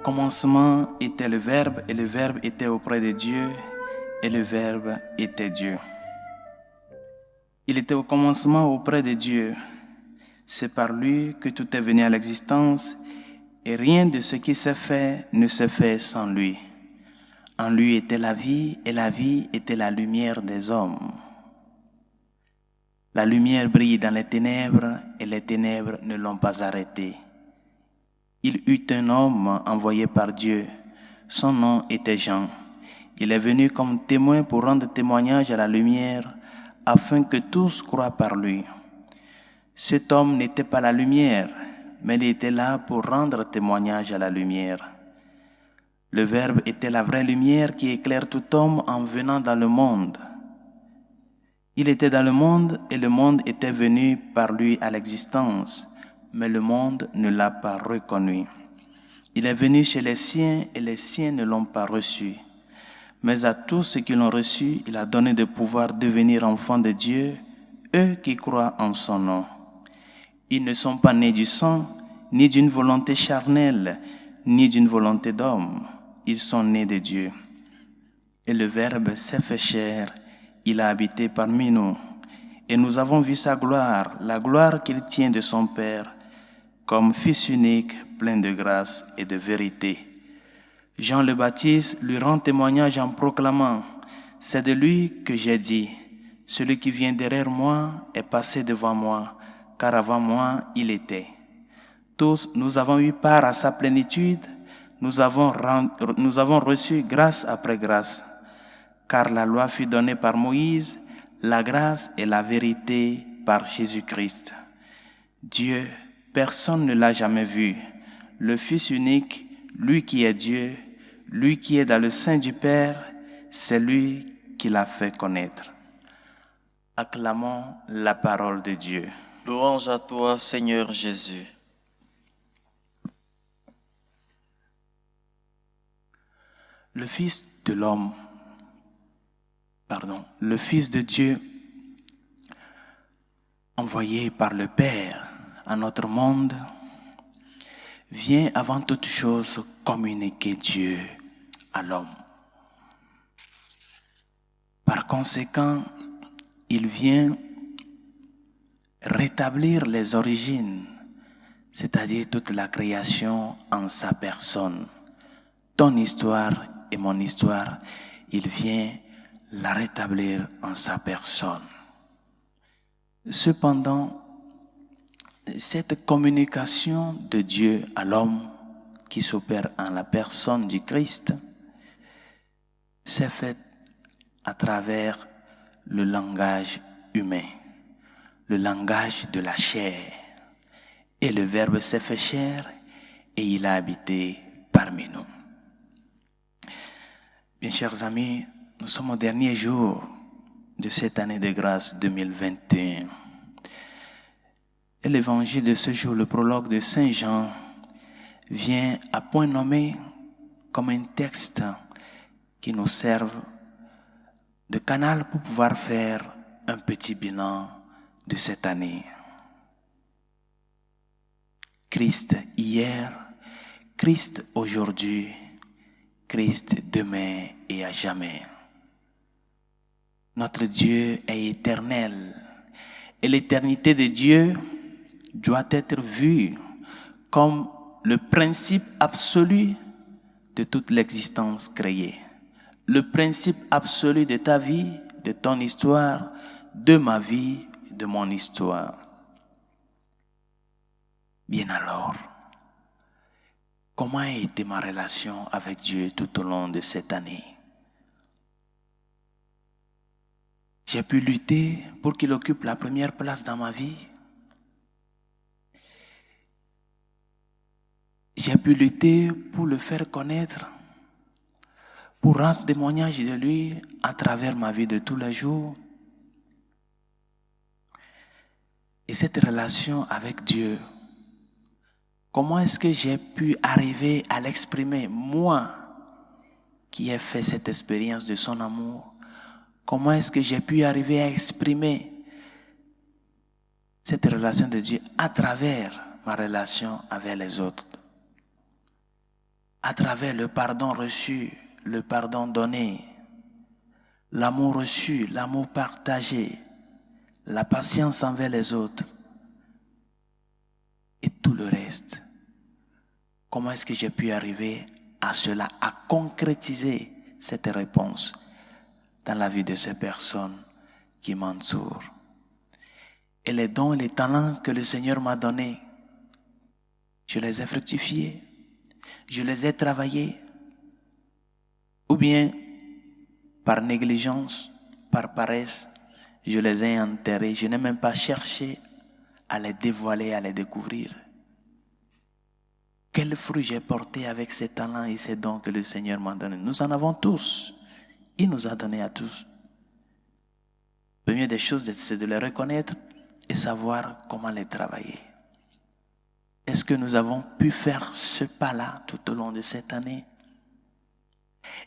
commencement était le Verbe, et le Verbe était auprès de Dieu, et le Verbe était Dieu. Il était au commencement auprès de Dieu. C'est par lui que tout est venu à l'existence, et rien de ce qui s'est fait ne s'est fait sans lui. En lui était la vie, et la vie était la lumière des hommes. La lumière brille dans les ténèbres, et les ténèbres ne l'ont pas arrêté. Il eut un homme envoyé par Dieu. Son nom était Jean. Il est venu comme témoin pour rendre témoignage à la lumière, afin que tous croient par lui. Cet homme n'était pas la lumière, mais il était là pour rendre témoignage à la lumière. Le Verbe était la vraie lumière qui éclaire tout homme en venant dans le monde. Il était dans le monde et le monde était venu par lui à l'existence, mais le monde ne l'a pas reconnu. Il est venu chez les siens et les siens ne l'ont pas reçu. Mais à tous ceux qui l'ont reçu, il a donné de pouvoir devenir enfants de Dieu, eux qui croient en son nom. Ils ne sont pas nés du sang, ni d'une volonté charnelle, ni d'une volonté d'homme. Ils sont nés de Dieu. Et le Verbe s'est fait chair, il a habité parmi nous. Et nous avons vu sa gloire, la gloire qu'il tient de son Père, comme Fils unique, plein de grâce et de vérité. Jean le Baptiste lui rend témoignage en proclamant « C'est de lui que j'ai dit, celui qui vient derrière moi est passé devant moi, car avant moi il était. » Tous, nous avons eu part à sa plénitude, nous avons reçu grâce après grâce, car la loi fut donnée par Moïse, la grâce et la vérité par Jésus-Christ. Dieu, personne ne l'a jamais vu. Le Fils unique, lui qui est Dieu, lui qui est dans le sein du Père, c'est lui qui l'a fait connaître. Acclamons la parole de Dieu. Louange à toi, Seigneur Jésus. Le Fils de l'homme, le Fils de Dieu, envoyé par le Père à notre monde, vient avant toute chose communiquer Dieu à l'homme. Par conséquent, il vient rétablir les origines, c'est-à-dire toute la création en sa personne. Ton histoire et mon histoire, il vient la rétablir en sa personne. Cependant, cette communication de Dieu à l'homme qui s'opère en la personne du Christ s'est faite à travers le langage humain, le langage de la chair. Et le Verbe s'est fait chair et il a habité parmi nous. Bien chers amis, nous sommes au dernier jour de cette année de grâce 2021. Et l'évangile de ce jour, le prologue de Saint Jean, vient à point nommé comme un texte qui nous serve de canal pour pouvoir faire un petit bilan de cette année. Christ hier, Christ aujourd'hui, Christ demain et à jamais. Notre Dieu est éternel et l'éternité de Dieu doit être vue comme le principe absolu de toute l'existence créée. Le principe absolu de ta vie, de ton histoire, de ma vie, de mon histoire. Bien alors, comment a été ma relation avec Dieu tout au long de cette année? J'ai pu lutter pour qu'il occupe la première place dans ma vie. J'ai pu lutter pour le faire connaître, pour rendre témoignage de lui à travers ma vie de tous les jours. Et cette relation avec Dieu, comment est-ce que j'ai pu arriver à l'exprimer, moi qui ai fait cette expérience de son amour? Comment est-ce que j'ai pu arriver à exprimer cette relation de Dieu à travers ma relation avec les autres? à travers le pardon reçu, le pardon donné, l'amour reçu, l'amour partagé, la patience envers les autres et tout le reste. Comment est-ce que j'ai pu arriver à cela, à concrétiser cette réponse dans la vie de ces personnes qui m'entourent? Et les dons et les talents que le Seigneur m'a donnés, je les ai fructifiés, je les ai travaillés, ou bien par négligence, par paresse, je les ai enterrés. Je n'ai même pas cherché à les dévoiler, à les découvrir. Quel fruit j'ai porté avec ces talents et ces dons que le Seigneur m'a donnés? Nous en avons tous. Il nous a donné à tous. La première des choses, c'est de les reconnaître et savoir comment les travailler. Est-ce que nous avons pu faire ce pas-là tout au long de cette année?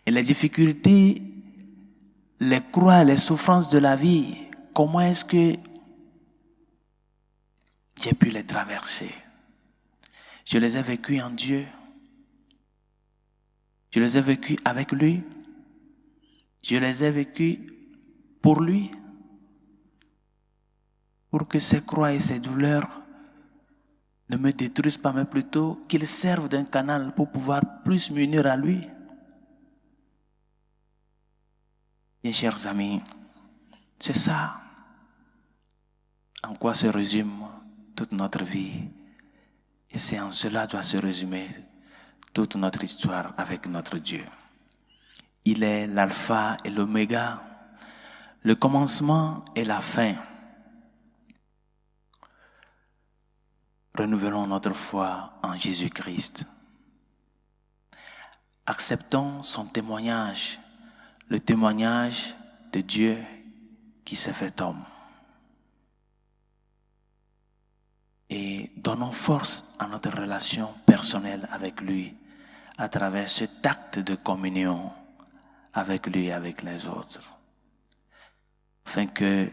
Et les difficultés, les croix, les souffrances de la vie, comment est-ce que j'ai pu les traverser? Je les ai vécues en Dieu. Je les ai vécues avec lui. Je les ai vécues pour lui. Pour que ces croix et ces douleurs ne me détruisent pas, mais plutôt qu'ils servent d'un canal pour pouvoir plus m'unir à lui. Bien, chers amis, c'est ça en quoi se résume toute notre vie. Et c'est en cela doit se résumer toute notre histoire avec notre Dieu. Il est l'alpha et l'oméga, le commencement et la fin. Renouvelons notre foi en Jésus-Christ. Acceptons son témoignage, le témoignage de Dieu qui s'est fait homme. Et donnons force à notre relation personnelle avec lui à travers cet acte de communion avec lui et avec les autres. Afin que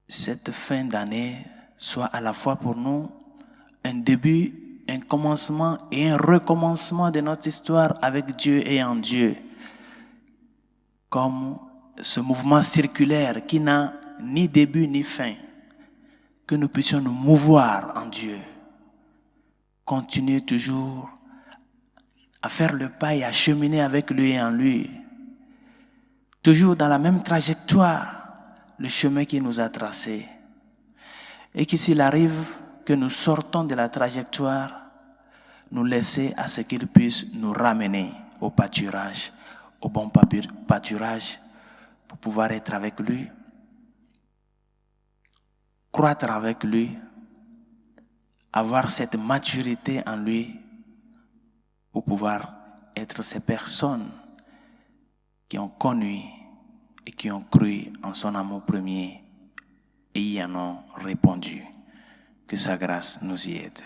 cette fin d'année soit à la fois pour nous un début, un commencement et un recommencement de notre histoire avec Dieu et en Dieu. Comme ce mouvement circulaire qui n'a ni début ni fin. Que nous puissions nous mouvoir en Dieu. Continuer toujours à faire le pas et à cheminer avec lui et en lui. Toujours dans la même trajectoire, le chemin qu'il nous a tracé. Et que s'il arrive que nous sortons de la trajectoire, nous laisser à ce qu'il puisse nous ramener au pâturage, au bon pâturage, pour pouvoir être avec lui, croître avec lui, avoir cette maturité en lui, pour pouvoir être ces personnes qui ont connu et qui ont cru en son amour premier et y en ont répondu. Que sa grâce nous y aide.